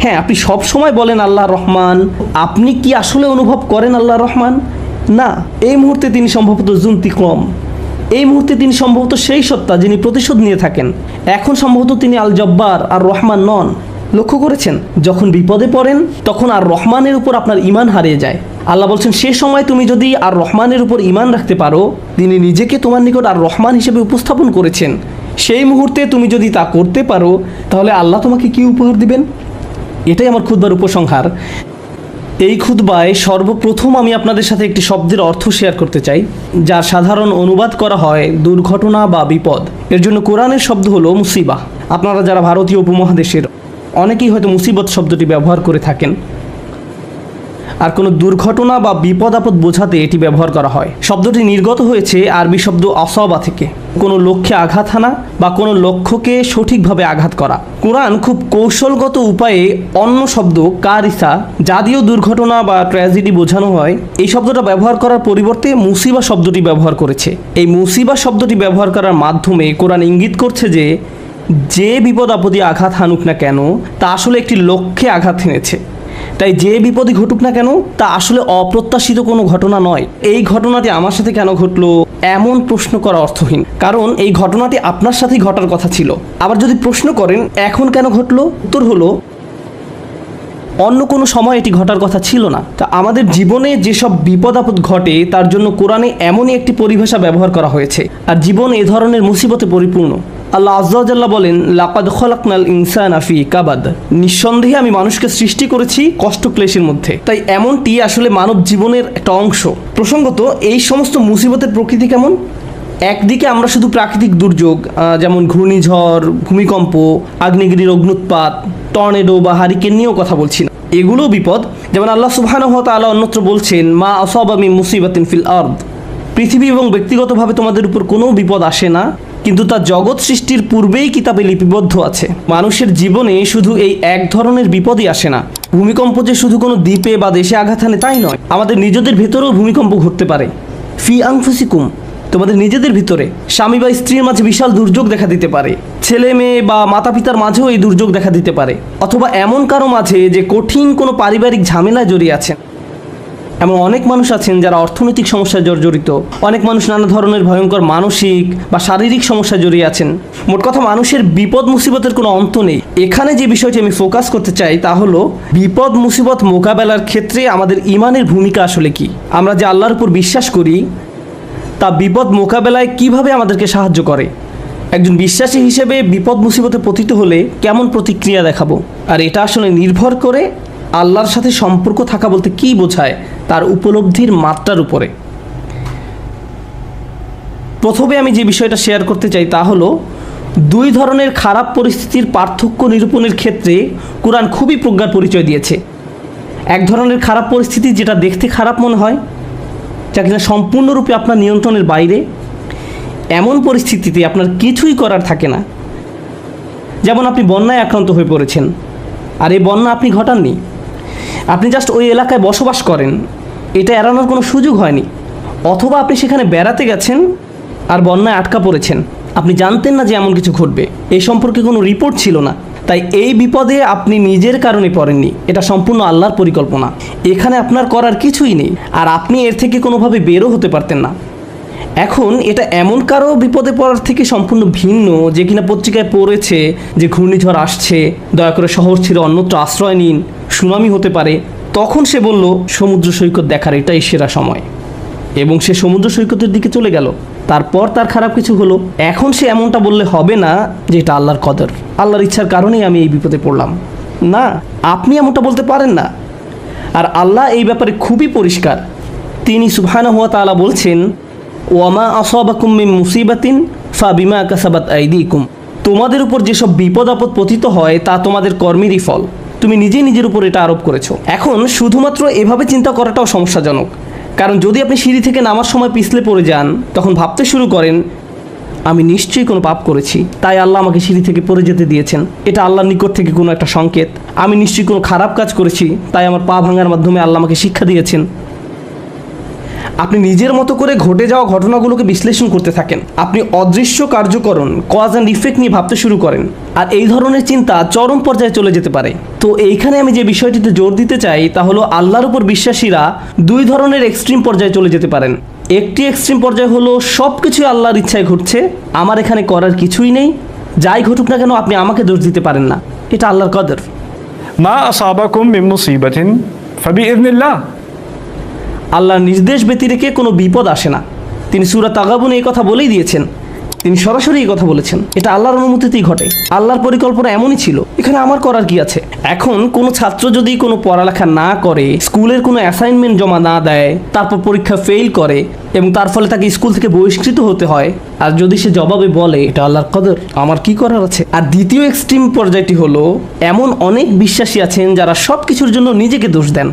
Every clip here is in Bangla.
হ্যাঁ, আপনি সব সময় বলেন আল্লাহ রহমান, আপনি কি আসলে অনুভব করেন আল্লাহ রহমান? না, এই মুহূর্তে তিনি সম্ভবত জুন্তিকম, এই মুহূর্তে তিনি সম্ভবত সেই সত্তা যিনি প্রতিশোধ নিয়ে থাকেন। এখন সম্ভবত তিনি আল জব্বার আর রহমান নন। লক্ষ্য করেছেন, যখন বিপদে পড়েন তখন আর রহমানের উপর আপনার ঈমান হারিয়ে যায়। আল্লাহ বলছেন, সে সময় তুমি যদি আর রহমানের উপর ঈমান রাখতে পারো, তিনি নিজেকে তোমার নিকট আর রহমান হিসেবে উপস্থাপন করেছেন, সেই মুহূর্তে তুমি যদি তা করতে পারো, তাহলে আল্লাহ তোমাকে কি উপহার দিবেন? এটাই আমার খুতবার উপসংহার। এই খুতবায় সর্বপ্রথম আমি আপনাদের সাথে একটি শব্দের অর্থ শেয়ার করতে চাই, যার সাধারণ অনুবাদ করা হয় দুর্ঘটনা বা বিপদ। এর জন্য কোরআনের শব্দ হলো মুসিবা। আপনারা যারা ভারতীয় উপমহাদেশের, অনেকেই হয়তো মুসিবত শব্দটি ব্যবহার করে থাকেন। আর কোনো দুর্ঘটনা বা বিপদ আপদ বোঝাতে এটি ব্যবহার করা হয়। শব্দটি নির্গত হয়েছে আরবি শব্দ আসবা থেকে, কোনো লক্ষ্যে আঘাত হানা বা কোনো লক্ষ্যকে সঠিকভাবে আঘাত করা। কোরআন খুব কৌশলগত উপায়ে অন্য শব্দ কারিসা, যা দিয়েও দুর্ঘটনা বা ট্র্যাজেডি বোঝানো হয়, এই শব্দটা ব্যবহার করার পরিবর্তে মুসিবা শব্দটি ব্যবহার করেছে। এই মুসিবা শব্দটি ব্যবহার করার মাধ্যমে কোরআন ইঙ্গিত করছে যে বিপদ আপদে আঘাত হানুক না কেন, তা আসলে একটি লক্ষ্যে আঘাত হেনেছে। তাই যে বিপদই ঘটুক না কেন, তা আসলে অপ্রত্যাশিত কোনো ঘটনা নয়। এই ঘটনাটি আমার সাথে কেন ঘটলো, এমন প্রশ্ন করা অর্থহীন, কারণ এই ঘটনাটি আপনার সাথেই ঘটার কথা ছিল। আবার যদি প্রশ্ন করেন এখন কেন ঘটলো, উত্তর হলো অন্য কোনো সময় এটি ঘটার কথা ছিল না। তা আমাদের জীবনে যেসব বিপদ আপদ ঘটে তার জন্য কোরআনে এমনই একটি পরিভাষা ব্যবহার করা হয়েছে। আর জীবন এ ধরনের মুসিবতে পরিপূর্ণ। আল্লাহ আজ্জা ওয়া জাল্লা বলেন, লাকাদ খলাকনাল ইনসানা ফি কাবাদ, নিঃসন্দেহে আমি মানুষকে সৃষ্টি করেছি কষ্ট ক্লেশের মধ্যে। তাই এমনটি আসলে মানব জীবনের একটা অংশ। প্রসঙ্গত, এই সমস্ত মুসিবতের প্রকৃতি কেমন? একদিকে আমরা শুধু প্রাকৃতিক দুর্যোগ যেমন ঘূর্ণিঝড়, ভূমিকম্প, আগ্নেয়গিরির অগ্নুৎপাত, টর্নেডো বা হারিকেন নিয়েও কথা বলছি না। এগুলোও বিপদ। যেমন আল্লাহ সুবহানাহু ওয়া তাআলা অন্যত্র বলছেন, মা আসাবা মিন মুসিবাতিন ফিল আরদ, পৃথিবী এবং ব্যক্তিগতভাবে তোমাদের উপর কোনো বিপদ আসে না, কিন্তু তা জগৎ সৃষ্টির পূর্বেই কিতাবে লিপিবদ্ধ আছে। মানুষের জীবনে শুধু এই এক ধরনের বিপদই আসে না। ভূমিকম্প যে শুধু কোনো দ্বীপে বা দেশে আঘাত হানে তাই নয়, আমাদের নিজেদের ভেতরেও ভূমিকম্প ঘটতে পারে। ফি আনফুসিকুম, তোমাদের নিজেদের ভিতরে স্বামী বা স্ত্রীর মাঝে বিশাল দুর্যোগ দেখা দিতে পারে, ছেলে মেয়ে বা মাতা পিতার মাঝেও এই দুর্যোগ দেখা দিতে পারে, অথবা এমন কারো মাঝে যে কঠিন কোনো পারিবারিক ঝামেলায় জড়িয়ে আছেন। এমন অনেক মানুষ আছেন যারা অর্থনৈতিক সমস্যায় জর্জরিত, অনেক মানুষ নানা ধরনের ভয়ঙ্কর মানসিক বা শারীরিক সমস্যায় জড়িয়ে আছেন। মোট কথা, মানুষের বিপদ মুসিবতের কোনো অন্ত নেই। এখানে যে বিষয়টি আমি ফোকাস করতে চাই তা হলো বিপদ মুসিবত মোকাবেলার ক্ষেত্রে আমাদের ঈমানের ভূমিকা আসলে কি। আমরা যে আল্লাহর উপর বিশ্বাস করি তা বিপদ মোকাবেলায় কিভাবে আমাদেরকে সাহায্য করে। একজন বিশ্বাসী হিসেবে বিপদ মুসিবতে পতিত হলে কেমন প্রতিক্রিয়া দেখাবো, আর এটা আসলে নির্ভর করে আল্লাহর সাথে সম্পর্ক থাকা বলতে কী বোঝায় তার উপলব্ধির মাত্রার উপরে। প্রথমে আমি যে বিষয়টা শেয়ার করতে চাই তা হলো দুই ধরনের খারাপ পরিস্থিতির পার্থক্য নিরূপণের ক্ষেত্রে কোরআন খুবই প্রজ্ঞার পরিচয় দিয়েছে। এক ধরনের খারাপ পরিস্থিতি যেটা দেখতে খারাপ মনে হয়, যা কিনা সম্পূর্ণরূপে আপনার নিয়ন্ত্রণের বাইরে, এমন পরিস্থিতিতে আপনার কিছুই করার থাকে না। যেমন আপনি বন্যায় আক্রান্ত হয়ে পড়েছেন, আর এই বন্যা আপনি ঘটাননি, আপনি জাস্ট ওই এলাকায় বসবাস করেন, এটা এড়ানোর কোনো সুযোগ হয়নি। অথবা আপনি সেখানে বেড়াতে গেছেন আর বন্যায় আটকা পড়েছেন, আপনি জানতেন না যে এমন কিছু ঘটবে, এই সম্পর্কে কোনো রিপোর্ট ছিল না। তাই এই বিপদে আপনি নিজের কারণে পড়েননি, এটা সম্পূর্ণ আল্লাহর পরিকল্পনা। এখানে আপনার করার কিছুই নেই, আর আপনি এর থেকে কোনোভাবে বেরও হতে পারতেন না। এখন এটা এমন কারো বিপদে পড়ার থেকে সম্পূর্ণ ভিন্ন যে কিনা পত্রিকায় পড়েছে যে ঘূর্ণিঝড় আসছে, দয়া করে শহর ছেড়ে অন্যত্র আশ্রয় নিন, সুনামি হতে পারে। তখন সে বলল সমুদ্র সৈকত দেখার এটাই সেরা সময়, এবং সে সমুদ্র সৈকতের দিকে চলে গেল। তারপর তার খারাপ কিছু হলো। এখন সে এমনটা বললে হবে না যে এটা আল্লাহর কদর, আল্লাহর ইচ্ছার কারণেই আমি এই বিপদে পড়লাম। না, আপনি এমনটা বলতে পারেন না। আর আল্লাহ এই ব্যাপারে খুবই পরিষ্কার। তিনি সুবহানাহু ওয়া তাআলা বলছেন, ওয়ামা আসাবাকুম মিন মুসিবাতিন ফাবিমা কাসাবাত আইদিকুম, তোমাদের উপর যেসব বিপদ আপদ পতিত হয় তা তোমাদের কর্মেরই ফল, তুমি নিজেই নিজের উপর এটা আরোপ করেছো। এখন শুধুমাত্র এভাবে চিন্তা করাটাও সমস্যাজনক, কারণ যদি আপনি সিঁড়ি থেকে নামার সময় পিছলে পড়ে যান, তখন ভাবতে শুরু করেন আমি নিশ্চয়ই কোনো পাপ করেছি, তাই আল্লাহ আমাকে সিঁড়ি থেকে পড়ে যেতে দিয়েছেন, এটা আল্লাহর নিকট থেকে কোনো একটা সংকেত। আমি নিশ্চয়ই কোনো খারাপ কাজ করেছি, তাই আমার পা ভাঙার মাধ্যমে আল্লাহ আমাকে শিক্ষা দিয়েছেন। আপনি নিজের মতো করে ঘটে যাওয়া ঘটনাগুলোকে বিশ্লেষণ করতে থাকেন। আপনি অদৃশ্য কার্যকরণ কজ অ্যান্ড ইফেক্ট নিয়ে ভাবতে শুরু করেন, আর এই ধরনের চিন্তা চরম পর্যায়ে চলে যেতে পারে। তো এইখানে আমি যে বিষয়টিতে জোর দিতে চাই তা হলো আল্লাহর উপর বিশ্বাসীরা দুই ধরনের এক্সট্রিম পর্যায়ে চলে যেতে পারেন। একটি এক্সট্রিম পর্যায়ে হলো সব কিছুই আল্লাহর ইচ্ছায় ঘটছে, আমার এখানে করার কিছুই নেই, যাই ঘটুক না কেন আপনি আমাকে দোষ দিতে পারেন না, এটা আল্লাহর কদর। মা আসাবাকুম মিন মুসিবাতিন ফাবিইذনিল্লাহ। আল্লাহর নির্দেশ ব্যতিরেকে কোনো বিপদ আসে না। তিনি সূরা তাগাবুনে এই কথা বলেই দিয়েছেন, তিনি সরাসরি এই কথা বলেছেন, এটা আল্লাহর অনুমতিতেই ঘটে, আল্লাহর পরিকল্পনা এমনই ছিল, এখানে আমার করার কি আছে। এখন কোনো ছাত্র যদি কোনো পড়ালেখা না করে, স্কুলের কোনো অ্যাসাইনমেন্ট জমা না দেয়, তারপর পরীক্ষা ফেল করে এবং তার ফলে তাকে স্কুল থেকে বহিষ্কৃত হতে হয়, আর যদি সে জবাবে বলে এটা আল্লাহর কদর, আমার কি করার আছে। আর দ্বিতীয় এক্সট্রিম পর্যায়টি হলো এমন অনেক বিশ্বাসী আছেন যারা সব কিছুর জন্য নিজেকে দোষ দেন।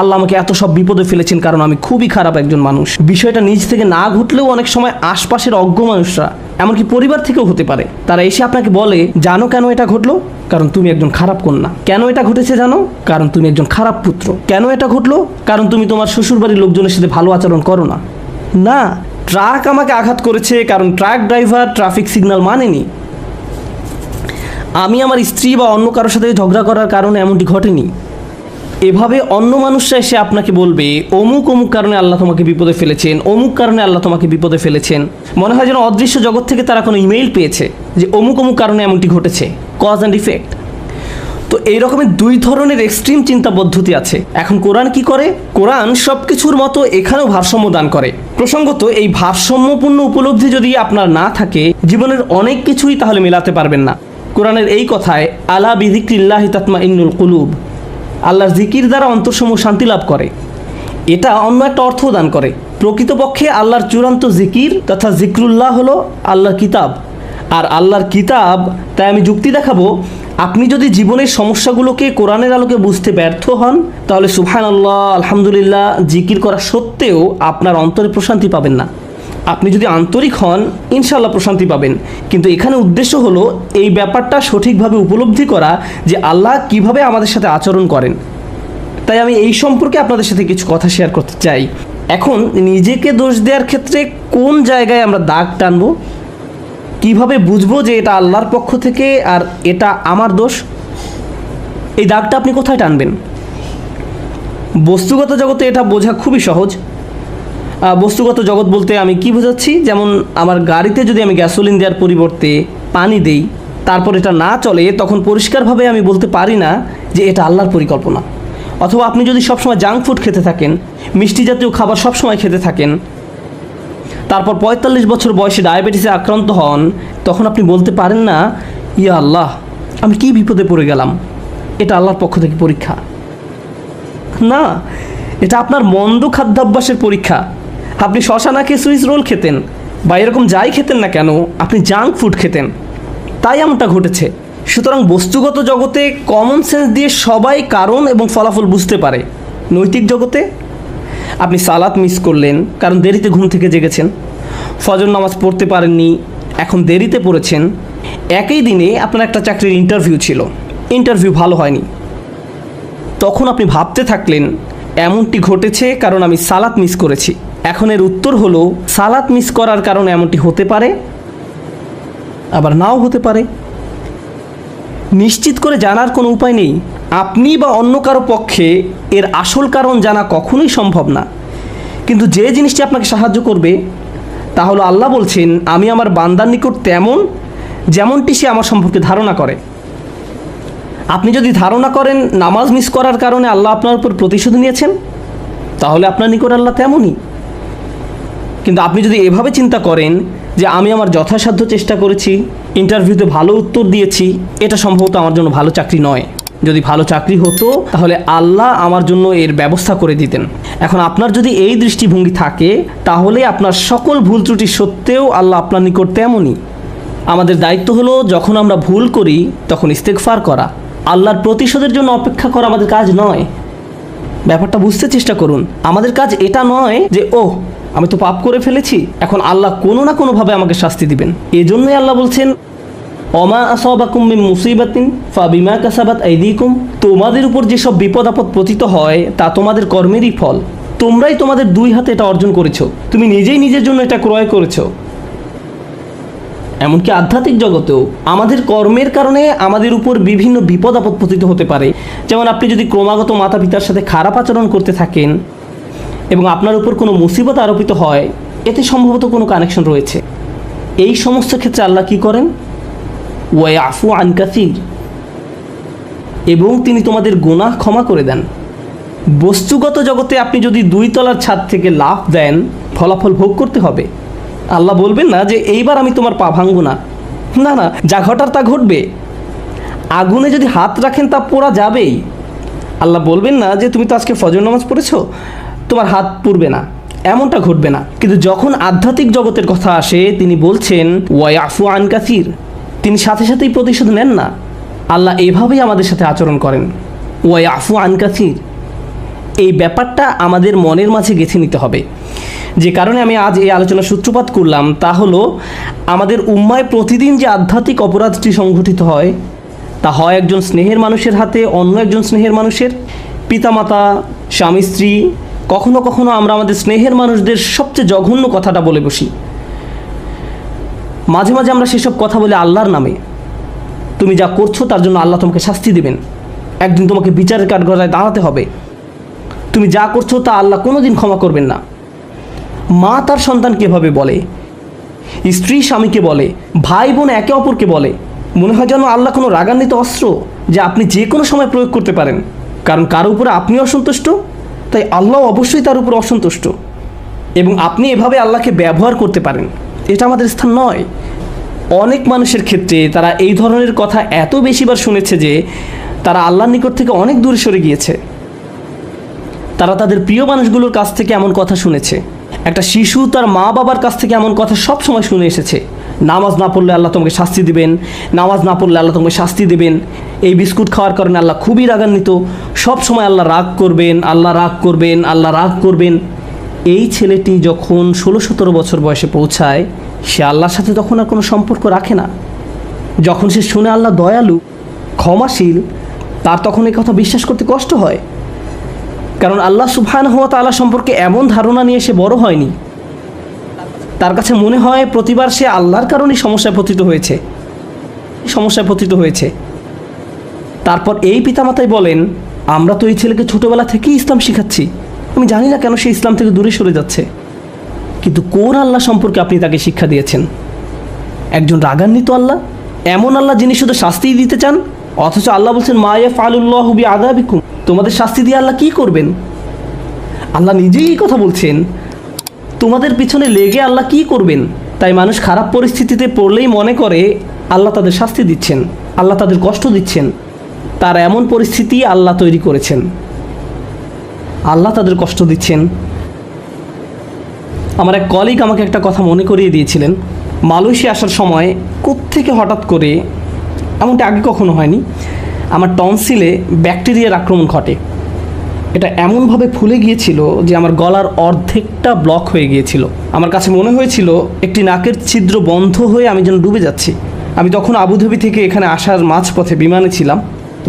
আল্লাহ আমাকে এত সব বিপদে ফেলেছেন কারণ আমি খুবই খারাপ একজন মানুষ। বিষয়টা নিজ থেকে না ঘটলেও অনেক সময় আশপাশের অজ্ঞ মানুষরা, এমনকি পরিবার থেকেও হতে পারে, তারা এসে আপনাকে বলে জানো কেন এটা ঘটলো, কারণ তুমি একজন খারাপ কন্যা। কেন এটা ঘটেছে জানো, কারণ তুমি একজন খারাপ পুত্র। কেন এটা ঘটলো, কারণ তুমি তোমার শ্বশুরবাড়ির লোকজনের সাথে ভালো আচরণ করো না। না, ট্রাক আমাকে আঘাত করেছে কারণ ট্রাক ড্রাইভার ট্রাফিক সিগন্যাল মানেনি। আমি আমার স্ত্রী বা অন্য কারোর সাথে ঝগড়া করার কারণে এমনটি ঘটেনি। এভাবে অন্য মানুষরা এসে আপনাকে বলবে অমুক অমুক কারণে আল্লাহ তোমাকে বিপদে ফেলেছেন, অমুক কারণে আল্লাহ তোমাকে বিপদে ফেলেছেন। মনে হয় যেন অদৃশ্য জগৎ থেকে তারা কোনো ইমেইল পেয়েছে যে অমুক অমুক কারণে এমনটি ঘটেছে, কজ অ্যান্ড ইফেক্ট। তো এই রকমের দুই ধরনের এক্সট্রিম চিন্তা পদ্ধতি আছে। এখন কোরআন কি করে? কোরআন সব কিছুর মতো এখানেও ভারসাম্য দান করে। প্রসঙ্গত এই ভারসাম্যপূর্ণ উপলব্ধি যদি আপনার না থাকে, জীবনের অনেক কিছুই তাহলে মেলাতে পারবেন না। কোরআনের এই কথায় আলা বিযিকরিল্লাহি তাতমাইন্নুল কুলুব, আল্লাহর জিকির দ্বারা অন্তরসমূহ শান্তি লাভ করে, এটা অন্য একটা অর্থ দান করে। প্রকৃতপক্ষে আল্লাহর চূড়ান্ত জিকির তথা জিক্রুল্লাহ হলো আল্লাহর কিতাব। আর আল্লাহর কিতাব, তাই আমি যুক্তি দেখাবো, আপনি যদি জীবনের সমস্যাগুলোকে কোরআনের আলোকে বুঝতে ব্যর্থ হন, তাহলে সুবহানাল্লাহ আলহামদুলিল্লাহ জিকির করা সত্ত্বেও আপনার অন্তরে প্রশান্তি পাবেন না। আপনি যদি আন্তরিক হন ইনশাআল্লাহ প্রশান্তি পাবেন। কিন্তু এখানে উদ্দেশ্য হলো এই ব্যাপারটা সঠিকভাবে উপলব্ধি করা যে আল্লাহ কিভাবে আমাদের সাথে আচরণ করেন। তাই আমি এই সম্পর্কে আপনাদের সাথে কিছু কথা শেয়ার করতে চাই। এখন নিজেকে দোষ দেওয়ার ক্ষেত্রে কোন জায়গায় আমরা দাগ টানবো, কিভাবে বুঝবো যে এটা আল্লাহর পক্ষ থেকে আর এটা আমার দোষ, এই দাগটা আপনি কোথায় টানবেন? বস্তুগত জগতে এটা বোঝা খুবই সহজ। বস্তুগত জগৎ বলতে আমি কি বোঝাচ্ছি, যেমন আমার গাড়িতে যদি আমি গ্যাসোলিন দেওয়ার পরিবর্তে পানি দেই, তারপর এটা না চলে, তখন পরিষ্কারভাবে আমি বলতে পারি না যে এটা আল্লাহর পরিকল্পনা। অথবা আপনি যদি সবসময় জাঙ্ক ফুড খেতে থাকেন, মিষ্টি জাতীয় খাবার সবসময় খেতে থাকেন, তারপর ৪৫ বছর বয়সে ডায়াবেটিসে আক্রান্ত হন, তখন আপনি বলতে পারেন না ইয়া আল্লাহ আমি কি বিপদে পড়ে গেলাম, এটা আল্লাহর পক্ষ থেকে পরীক্ষা। না, এটা আপনার মন্দ খাদ্যাভ্যাসের পরীক্ষা। আপনি শশা না খেয়ে সুইস রোল খেতেন বা এরকম যাই খেতেন না কেন, আপনি জাঙ্ক ফুড খেতেন, তাই এমনটা ঘটেছে। সুতরাং বস্তুগত জগতে কমন সেন্স দিয়ে সবাই কারণ এবং ফলাফল বুঝতে পারে। নৈতিক জগতে আপনি সালাত মিস করলেন কারণ দেরিতে ঘুম থেকে জেগেছেন, ফজর নামাজ পড়তে পারেননি, এখন দেরিতে পড়েছেন। একই দিনে আপনার একটা চাকরির ইন্টারভিউ ছিল, ইন্টারভিউ ভালো হয়নি, তখন আপনি ভাবতে থাকলেন এমনটি ঘটেছে কারণ আমি সালাত মিস করেছি। এখন এর উত্তর হলো সালাত মিস করার কারণে এমনটি হতে পারে, আবার নাও হতে পারে। নিশ্চিত করে জানার কোনো উপায় নেই। আপনি বা অন্য কারো পক্ষে এর আসল কারণ জানা কখনোই সম্ভব না। কিন্তু যে জিনিসটি আপনাকে সাহায্য করবে তা হলো আল্লাহ বলছেন আমি আমার বান্দার নিকট তেমন যেমনটি সে আমার সম্পর্কে ধারণা করে। আপনি যদি ধারণা করেন নামাজ মিস করার কারণে আল্লাহ আপনার উপর প্রতিশোধ নিয়েছেন, তাহলে আপনার নিকট আল্লাহ তেমনই। কিন্তু আপনি যদি এভাবে চিন্তা করেন যে আমি আমার যথাসাধ্য চেষ্টা করেছি, ইন্টারভিউতে ভালো উত্তর দিয়েছি, এটা সম্ভবত আমার জন্য ভালো চাকরি নয়, যদি ভালো চাকরি হতো তাহলে আল্লাহ আমার জন্য এর ব্যবস্থা করে দিতেন। এখন আপনার যদি এই দৃষ্টিভঙ্গি থাকে তাহলে আপনার সকল ভুল ত্রুটি সত্ত্বেও আল্লাহ আপনার নিকট তেমনই। আমাদের দায়িত্ব হলো যখন আমরা ভুল করি তখন ইস্তেগফার করা, আল্লাহর প্রতিশোধের জন্য অপেক্ষা করা আমাদের কাজ নয়। ব্যাপারটা বুঝতে চেষ্টা করুন। আমাদের কাজ এটা নয় যে ওহ আমি তো পাপ করে ফেলেছি, এখন আল্লাহ কোনো না কোনোভাবে আমাকে শাস্তি দিবেন। এজন্যই আল্লাহ বলছেন অমা আসাবাকুম মিন মুসিবাতিন ফাবিমা কাসাবাত আইদিকুম, তোমাদের উপর যেসব বিপদ আপদ পতিত হয় তা তোমাদের কর্মেরই ফল। তোমরাই তোমাদের দুই হাতে এটা অর্জন করেছো, তুমি নিজেই নিজের জন্য এটা ক্রয় করেছো। এমনকি আধ্যাত্মিক জগতেও আমাদের কর্মের কারণে আমাদের উপর বিভিন্ন বিপদ আপদ পতিত হতে পারে। যেমন আপনি যদি ক্রমাগত মাতা পিতার সাথে খারাপ আচরণ করতে থাকেন এবং আপনার উপর কোনো মুসিবত আরোপিত হয়, এতে সম্ভবত কোনো কানেকশন রয়েছে। এই সমস্ত ক্ষেত্রে আল্লাহ কি করেন? ওয়ায়াফু আন কাসীর, এবং তিনি তোমাদের গুনাহ ক্ষমা করে দেন। বস্তুগত জগতে আপনি যদি 2 তলার ছাদ থেকে লাফ দেন, ফলাফল ভোগ করতে হবে। আল্লাহ বলবেন না যে এইবার আমি তোমার পা ভাঙব না, না না, যা ঘটার তা ঘটবে। আগুনে যদি হাত রাখেন তা পোড়া যাবেই। আল্লাহ বলবেন না যে তুমি তো আজকে ফজর নামাজ পড়েছো, তোমার হাত পুড়বে না, এমনটা ঘটবে না। কিন্তু যখন আধ্যাত্মিক জগতের কথা আসে, তিনি বলছেন ওয়ায়াফু আন কাসীর, তিনি সাথে সাথেই প্রতিশোধ নেন না। আল্লাহ এভাবেই আমাদের সাথে আচরণ করেন, ওয়ায়াফু আন কাসীর। এই ব্যাপারটা আমাদের মনের মাঝে গেঁথে নিতে হবে। যে কারণে আমি আজ এই আলোচনার সূত্রপাত করলাম তা হলো, আমাদের উম্মায় প্রতিদিন যে আধ্যাত্মিক অপরাধটি সংঘটিত হয়, তা হয় একজন স্নেহের মানুষের হাতে অন্য একজন স্নেহের মানুষের, পিতামাতা, স্বামী স্ত্রী। কখনো কখনো আমরা আমাদের স্নেহের মানুষদের সবচেয়ে জঘন্য কথাটা বলে বসি। মাঝে মাঝে আমরা সেসব কথা বলি আল্লাহর নামে। তুমি যা করছো তার জন্য আল্লাহ তোমাকে শাস্তি দেবেন, একদিন তোমাকে বিচারের কাঠগড়ায় দাঁড়াতে হবে। তুমি যা করছো তা আল্লাহ কোনোদিন ক্ষমা করবেন না। মা তার সন্তানকে এভাবে বলে, স্ত্রী স্বামীকে বলে, ভাই বোন একে অপরকে বলে। মনে হয় যেন আল্লাহ কোনো রাগান্বিত অস্ত্র যা আপনি যে কোনো সময় প্রয়োগ করতে পারেন। কারণ কারো উপরে আপনি অসন্তুষ্ট, তাই আল্লাহ অবশ্যই তার উপর অসন্তুষ্ট, এবং আপনি এভাবে আল্লাহকে ব্যবহার করতে পারেন। এটা আমাদের স্থান নয়। অনেক মানুষের ক্ষেত্রে তারা এই ধরনের কথা এত বেশিবার শুনেছে যে তারা আল্লাহর নিকট থেকে অনেক দূরে সরে গিয়েছে। তারা তাদের প্রিয় মানুষগুলোর কাছ থেকে এমন কথা শুনেছে। একটা শিশু তার মা বাবার কাছ থেকে এমন কথা সব সময় শুনে এসেছে, নামাজ না পড়লে আল্লাহ তোমাকে শাস্তি দেবেন, নামাজ না পড়লে আল্লাহ তোমাকে শাস্তি দেবেন, এই বিস্কুট খাওয়ার কারণে আল্লাহ খুবই রাগান্বিত, সব সময় আল্লাহ রাগ করবেন, আল্লাহ রাগ করবেন, আল্লাহ রাগ করবেন। এই ছেলেটি যখন 16-17 বছর বয়সে পৌঁছায়, সে আল্লাহর সাথে তখন আর কোনো সম্পর্ক রাখে না। যখন সে শুনে আল্লাহ দয়ালু, ক্ষমাশীল, তার তখন এই কথা বিশ্বাস করতে কষ্ট হয়। কারণ আল্লাহ সুবহানাহু ওয়া তাআলা সম্পর্কে এমন ধারণা নিয়ে সে বড় হয়নি। তার কাছে মনে হয় প্রতিবার সে আল্লাহর কারণেই সমস্যায় পতিত হয়েছে। তারপর এই পিতামাতাই বলেন, আমরা তো এই ছেলেকে ছোটোবেলা থেকেই ইসলাম শিখাচ্ছি, আমি জানি না কেন সে ইসলাম থেকে দূরে সরে যাচ্ছে। কিন্তু কোন আল্লাহ সম্পর্কে আপনি তাকে শিক্ষা দিয়েছেন? একজন রাগান্বিত আল্লাহ, এমন আল্লাহ যিনি শুধু শাস্তিই দিতে চান। অথচ আল্লাহ বলছেন মা ইয়াফআলুল্লাহু বিআযাবিকুম, তোমাদের শাস্তি দিয়ে আল্লাহ কি করবেন? আল্লাহ নিজেই এই কথা বলছেন, তোমাদের পিছনে লেগে আল্লাহ কি করবেন? তাই মানুষ খারাপ পরিস্থিতিতে পড়লেই মনে করে আল্লাহ তাদের শাস্তি দিচ্ছেন, আল্লাহ তাদের কষ্ট দিচ্ছেন। তার এমন পরিস্থিতি আল্লাহ তৈরি করেছেন, আল্লাহ তাদের কষ্ট দিচ্ছেন। আমার এক কলিগ আমাকে একটা কথা মনে করিয়ে দিয়েছিলেন। মালয়েশিয়া আসার সময় কোত্থেকে হঠাৎ করে, এমনটা আগে কখনো হয়নি, আমার টনসিলে ব্যাকটেরিয়ার আক্রমণ ঘটে। এটা এমনভাবে ফুলে গিয়েছিল যে আমার গলার অর্ধেকটা ব্লক হয়ে গিয়েছিল। আমার কাছে মনে হয়েছিল একটি নাকের ছিদ্র বন্ধ হয়ে আমি যেন ডুবে যাচ্ছি। আমি তখন আবুধাবি থেকে এখানে আসার মাঝপথে বিমানে ছিলাম।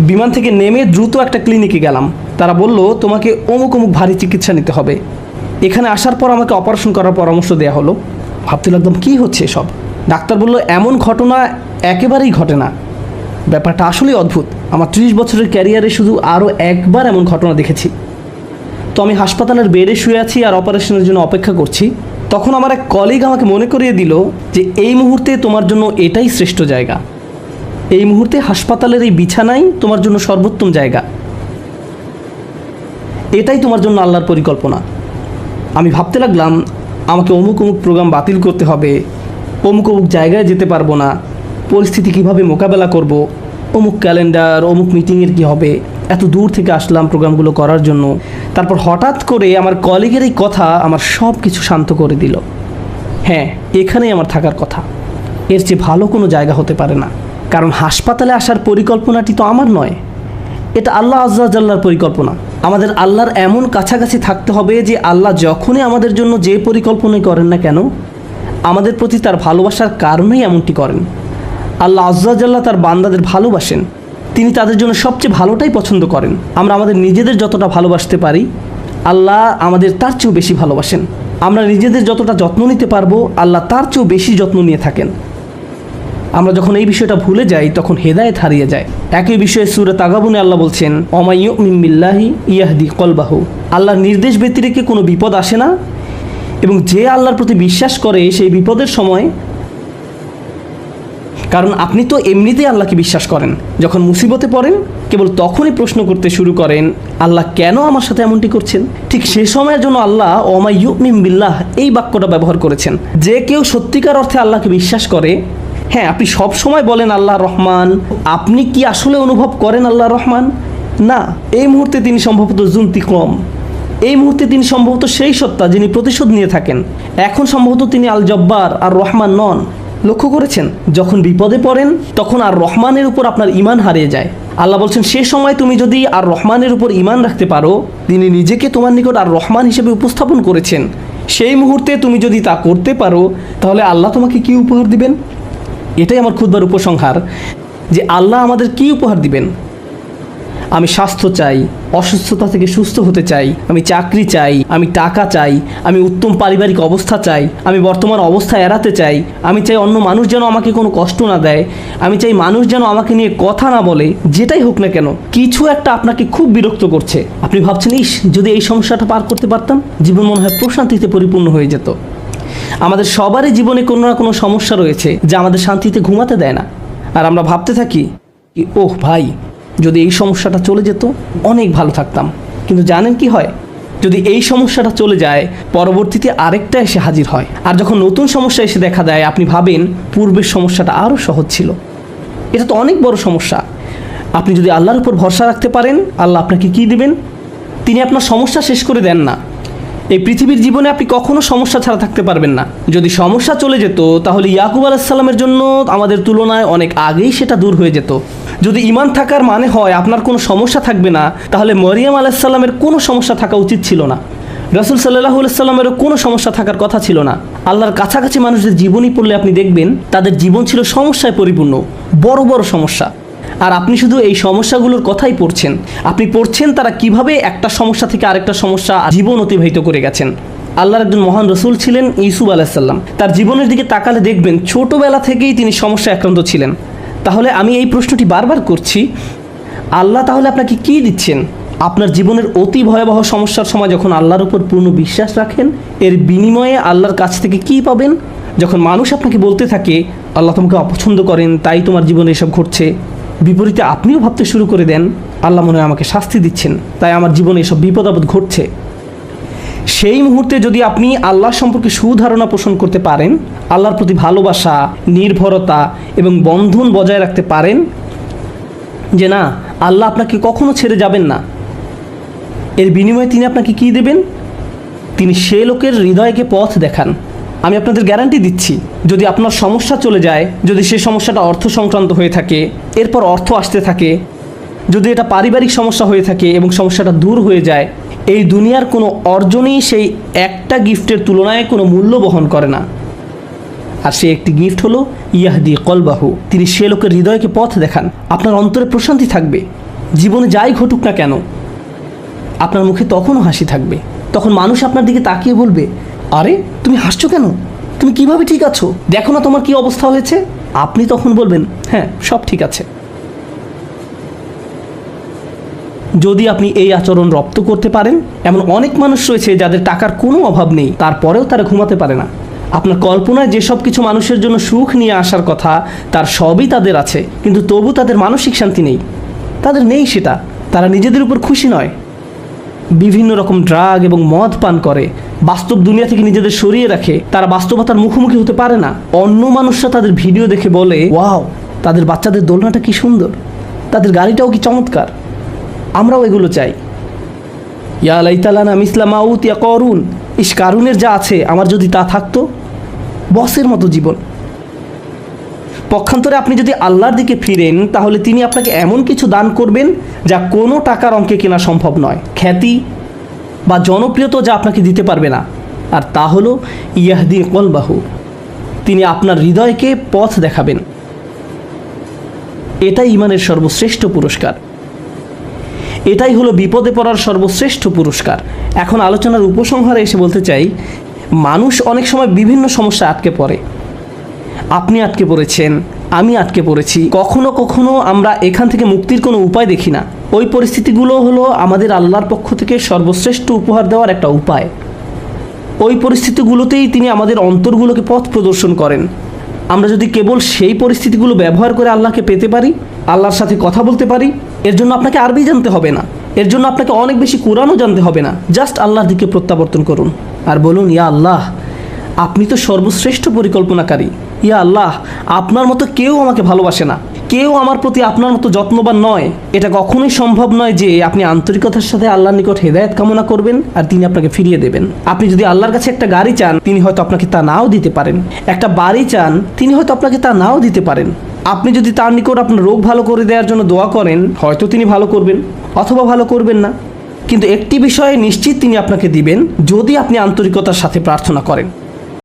বিমান থেকে নেমে দ্রুত একটা ক্লিনিকে গেলাম। তারা বলল তোমাকে অমুক অমুক ভারী চিকিৎসা নিতে হবে। এখানে আসার পর আমাকে অপারেশন করার পরামর্শ দেওয়া হলো। ভাবতে লাগলাম কী হচ্ছে এসব। ডাক্তার বলল এমন ঘটনা একেবারেই ঘটে না। ব্যাপারটা আসলেই অদ্ভুত। আমার 30 বছরের ক্যারিয়ারে শুধু আরও একবার এমন ঘটনা দেখেছি। তো আমি হাসপাতালের বেডে শুয়ে আছি আর অপারেশনের জন্য অপেক্ষা করছি। তখন আমার এক কলিগ আমাকে মনে করিয়ে দিল যে এই মুহূর্তে তোমার জন্য এটাই শ্রেষ্ঠ জায়গা। এই মুহূর্তে হাসপাতালের এই বিছানাই তোমার জন্য সর্বোত্তম জায়গা। এটাই তোমার জন্য আল্লাহর পরিকল্পনা। আমি ভাবতে লাগলাম আমাকে অমুক অমুক প্রোগ্রাম বাতিল করতে হবে, অমুক অমুক জায়গায় যেতে পারবো না, পরিস্থিতি কিভাবে মোকাবেলা করব, অমুক ক্যালেন্ডার, অমুক মিটিংয়ের কী হবে। এত দূর থেকে আসলাম প্রোগ্রামগুলো করার জন্য। তারপর হঠাৎ করে আমার কলিগের এই কথা আমার সব কিছু শান্ত করে দিল। হ্যাঁ, এখানেই আমার থাকার কথা, এর চেয়ে ভালো কোনো জায়গা হতে পারে না। কারণ হাসপাতালে আসার পরিকল্পনাটি তো আমার নয়, এটা আল্লাহ আজ্জা জাল্লার পরিকল্পনা। আমাদের আল্লাহর এমন কাছাকাছি থাকতে হবে যে আল্লাহ যখনই আমাদের জন্য যে পরিকল্পনাই করেন না কেন, আমাদের প্রতি তার ভালোবাসার কারণেই এমনটি করেন। আল্লাহ আজ্জা জাল্লাহ তার বান্দাদের ভালোবাসেন, তিনি তাদের জন্য সবচেয়ে ভালোটাই পছন্দ করেন। আমরা আমাদের নিজেদের যতটা ভালোবাসতে পারি আল্লাহ আমাদের তার চেয়েও বেশি ভালোবাসেন। আমরা নিজেদের যতটা যত্ন নিতে পারবো আল্লাহ তার চেয়েও বেশি যত্ন নিয়ে থাকেন। আমরা যখন এই বিষয়টা ভুলে যাই তখন হেদায়েত হারিয়ে যায়। একই বিষয়ে সূরা তাগাবুনে আল্লাহ বলছেন, ওমাই ইউমিন বিল্লাহি ইয়াহদি কলবাহু। আল্লাহর নির্দেশ ব্যতিরেকে কোনো বিপদ আসে না, এবং যে আল্লাহর প্রতি বিশ্বাস করে সেই বিপদের সময়, কারণ আপনি তো এমনিতেই আল্লাহকে বিশ্বাস করেন, যখন মুসিবতে পড়েন কেবল তখনই প্রশ্ন করতে শুরু করেন, আল্লাহ কেন আমার সাথে এমনটি করছেন। ঠিক সে সময়ের জন্য আল্লাহ ওমাই ইউমিন বিল্লাহ এই বাক্যটা ব্যবহার করেছেন। যে কেউ সত্যিকার অর্থে আল্লাহকে বিশ্বাস করে, হ্যাঁ আপনি সব সময় বলেন আল্লাহ রহমান, আপনি কি আসলে অনুভব করেন আল্লাহ রহমান? না, এই মুহূর্তে তিনি সম্ভবত জুন্তিকম, এই মুহূর্তে তিনি সম্ভবত সেই সত্তা যিনি প্রতিশোধ নিয়ে থাকেন। এখন সম্ভবত তিনি আল জব্বার আর রহমান নন। লক্ষ্য করেছেন, যখন বিপদে পড়েন তখন আর রহমানের উপর আপনার ঈমান হারিয়ে যায়। আল্লাহ বলছেন, সে সময় তুমি যদি আর রহমানের উপর ঈমান রাখতে পারো, তিনি নিজেকে তোমার নিকট আর রহমান হিসেবে উপস্থাপন করেছেন, সেই মুহূর্তে তুমি যদি তা করতে পারো তাহলে আল্লাহ তোমাকে কি উপহার দিবেন? এটাই আমার খুতবার উপসংহার, যে আল্লাহ আমাদের কি উপহার দিবেন। আমি স্বাস্থ্য চাই, অসুস্থতা থেকে সুস্থ হতে চাই, আমি চাকরি চাই, আমি টাকা চাই, আমি উত্তম পারিবারিক অবস্থা চাই, আমি বর্তমান অবস্থা এড়াতে চাই, আমি চাই অন্য মানুষ যেন আমাকে কোনো কষ্ট না দেয়, আমি চাই মানুষ যেন আমাকে নিয়ে কথা না বলে। যেটাই হোক না কেন, কিছু একটা আপনাকে খুব বিরক্ত করছে। আপনি ভাবছেন, ইস যদি এই সমস্যাটা পার করতে পারতাম, জীবন মনে হয় প্রশান্তিতে পরিপূর্ণ হয়ে যেত। আমাদের সবারই জীবনে কোনো না কোনো সমস্যা রয়েছে যা আমাদের শান্তিতে ঘুমাতে দেয় না। আর আমরা ভাবতে থাকি, ওহ ভাই, যদি এই সমস্যাটা চলে যেত অনেক ভালো থাকতাম। কিন্তু জানেন কি হয়, যদি এই সমস্যাটা চলে যায় পরবর্তীতে আরেকটা এসে হাজির হয়, আর যখন নতুন সমস্যা এসে দেখা দেয় আপনি ভাবেন পূর্বের সমস্যাটা আরও সহজ ছিল। এটা তো অনেক বড় সমস্যা। আপনি যদি আল্লাহর উপর ভরসা রাখতে পারেন, আল্লাহ আপনাকে কি দিবেন? তিনি আপনার সমস্যা শেষ করে দেন না। এই পৃথিবীর জীবনে আপনি কখনো সমস্যা ছাড়া থাকতে পারবেন না। যদি সমস্যা চলে যেত তাহলে ইয়াকুব আলাইহিস সালামের জন্য আমাদের তুলনায় অনেক আগেই সেটা দূর হয়ে যেত। যদি ঈমান থাকার মানে হয় আপনার কোনো সমস্যা থাকবে না, তাহলে মরিয়ম আলাইহিস সালামের কোনো সমস্যা থাকা উচিত ছিল না। রাসূল সাল্লাল্লাহু আলাইহি সাল্লামেরও কোনো সমস্যা থাকার কথা ছিল না। আল্লাহর কাছাকাছি মানুষদের জীবনী পড়লে আপনি দেখবেন তাদের জীবন ছিল সমস্যায় পরিপূর্ণ, বড় বড় সমস্যা। আর আপনি শুধু এই সমস্যাগুলোর কথাই পড়ছেন। আপনি পড়ছেন তারা কিভাবে একটা সমস্যা থেকে আরেকটা সমস্যা জীবন অতিবাহিত করে গেছেন। আল্লাহর একজন মহান রসুল ছিলেন ইউসুফ আলাইহিস সালাম। তার জীবনের দিকে তাকালে দেখবেন ছোটবেলা থেকেই তিনি সমস্যা আক্রান্ত ছিলেন। তাহলে আমি এই প্রশ্নটি বারবার করছি, আল্লাহ তাহলে আপনাকে কি দিচ্ছেন? আপনার জীবনের অতি ভয়াবহ সমস্যার সময় যখন আল্লাহর উপর পূর্ণ বিশ্বাস রাখেন, এর বিনিময়ে আল্লাহর কাছ থেকে কি পাবেন? যখন মানুষ আপনাকে বলতে থাকে আল্লাহ তোমাকে অপছন্দ করেন তাই তোমার জীবনে এসব ঘটছে, বিপরীতে আপনিও ভাবতে শুরু করে দেন আল্লাহ মনে হয় আমাকে শাস্তি দিচ্ছেন তাই আমার জীবনে এসব বিপদ আপদ ঘটছে। সেই মুহূর্তে যদি আপনি আল্লাহ সম্পর্কে সুধারণা পোষণ করতে পারেন, আল্লাহর প্রতি ভালোবাসা, নির্ভরতা এবং বন্ধন বজায় রাখতে পারেন, যে না আল্লাহ আপনাকে কখনো ছেড়ে যাবেন না, এর বিনিময়ে তিনি আপনাকে কি দেবেন? তিনি সে লোকের হৃদয়কে পথ দেখান। আমি আপনাদের গ্যারান্টি দিচ্ছি, যদি আপনার সমস্যা চলে যায়, যদি সে সমস্যাটা অর্থ সংক্রান্ত হয়ে থাকে, এরপর অর্থ আসতে থাকে, যদি এটা পারিবারিক সমস্যা হয়ে থাকে এবং সমস্যাটা দূর হয়ে যায়, এই দুনিয়ার কোনো অর্জনই সেই একটা গিফটের তুলনায় কোনো মূল্য বহন করে না। আর সে একটি গিফট হলো ইয়াহদি কলবাহু, তিনি সে লোকের হৃদয়কে পথ দেখান। আপনার অন্তরে প্রশান্তি থাকবে, জীবনে যাই ঘটুক না কেন আপনার মুখে তখনও হাসি থাকবে। তখন মানুষ আপনার দিকে তাকিয়ে বলবে, আরে তুমি হাসছো কেন? তুমি কিভাবে ঠিক আছো? দেখো না তোমার কি অবস্থা হয়েছে। আপনি তখন বলবেন, হ্যাঁ সব ঠিক আছে। যদি আপনি এই আচরণ রপ্ত করতে পারেন, এমন অনেক মানুষ রয়েছে যাদের টাকার কোনো অভাব নেই, তারপরেও তারা ঘুমাতে পারে না। আপনার কল্পনায় যেসব কিছু মানুষের জন্য সুখ নিয়ে আসার কথা তার সবই তাদের আছে, কিন্তু তবু তাদের মানসিক শান্তি নেই। তাদের নেই সেটা, তারা নিজেদের উপর খুশি নয়, বিভিন্ন রকম ড্রাগ এবং মদ পান করে, বাস্তব দুনিয়া থেকে নিজেদের সরিয়ে রাখে। তারা বাস্তবতার মুখোমুখি হতে পারে না। অন্য মানুষরা তাদের ভিডিও দেখে বলে, ওয়াও তাদের বাচ্চাদের দোলনাটা কি সুন্দর, তাদের গাড়িটাও কি চমৎকার, আমরাও এগুলো চাই। ইয়া লাইতালানা মিসলা মা উতিয়া করুন, ইস কারুনের যা আছে আমার যদি তা থাকতো। বসের মতো জীবন। পক্ষান্তরে আপনি যদি আল্লাহর দিকে ফিরেন, তাহলে তিনি আপনাকে এমন কিছু দান করবেন যা কোনো টাকার অঙ্কে কেনা সম্ভব নয়, খ্যাতি বা জনপ্রিয়তা যা আপনাকে দিতে পারবে না। আর তা হলো ইয়াহদি কলবাহু, তিনি আপনার হৃদয়কে পথ দেখাবেন। এটাই ঈমানের সর্বশ্রেষ্ঠ পুরস্কার। এটাই হলো বিপদে পড়ার সর্বশ্রেষ্ঠ পুরস্কার। এখন আলোচনার উপসংহারে এসে বলতে চাই, মানুষ অনেক সময় বিভিন্ন সমস্যায় আটকে পড়ে। আপনি আটকে পড়েছেন, আমি আটকে পড়েছি। কখনো কখনো আমরা এখান থেকে মুক্তির কোনো উপায় দেখি না। ওই পরিস্থিতিগুলো হলো আমাদের আল্লাহর পক্ষ থেকে সর্বশ্রেষ্ঠ উপহার দেওয়ার একটা উপায়। ওই পরিস্থিতিগুলোতেই তিনি আমাদের অন্তরগুলোকে পথ প্রদর্শন করেন। আমরা যদি কেবল সেই পরিস্থিতিগুলো ব্যবহার করে আল্লাহকে পেতে পারি, আল্লাহর সাথে কথা বলতে পারি, এর জন্য আপনাকে আরবি জানতে হবে না, এর জন্য আপনাকে অনেক বেশি কোরআনও জানতে হবে না। জাস্ট আল্লাহর দিকে প্রত্যাবর্তন করুন আর বলুন, ইয়া আল্লাহ, আপনি তো সর্বশ্রেষ্ঠ পরিকল্পনাকারী। ইয়া আল্লাহ, আপনার মতো কেউ আমাকে ভালোবাসে না, কেউ আমার প্রতি আপনার মতো যত্নবান নয়। এটা কখনোই সম্ভব নয় যে আপনি আন্তরিকতার সাথে আল্লাহর নিকট হেদায়েত কামনা করবেন আর তিনি আপনাকে ফিরিয়ে দেবেন। আপনি যদি আল্লাহর কাছে একটা গাড়ি চান, তিনি হয়তো আপনাকে তা নাও দিতে পারেন। একটা বাড়ি চান, তিনি হয়তো আপনাকে তা নাও দিতে পারেন। আপনি যদি তার নিকট আপনার রোগ ভালো করে দেওয়ার জন্য দোয়া করেন, হয়তো তিনি ভালো করবেন অথবা ভালো করবেন না। কিন্তু একটি বিষয়ে নিশ্চিত তিনি আপনাকে দিবেন, যদি আপনি আন্তরিকতার সাথে প্রার্থনা করেন।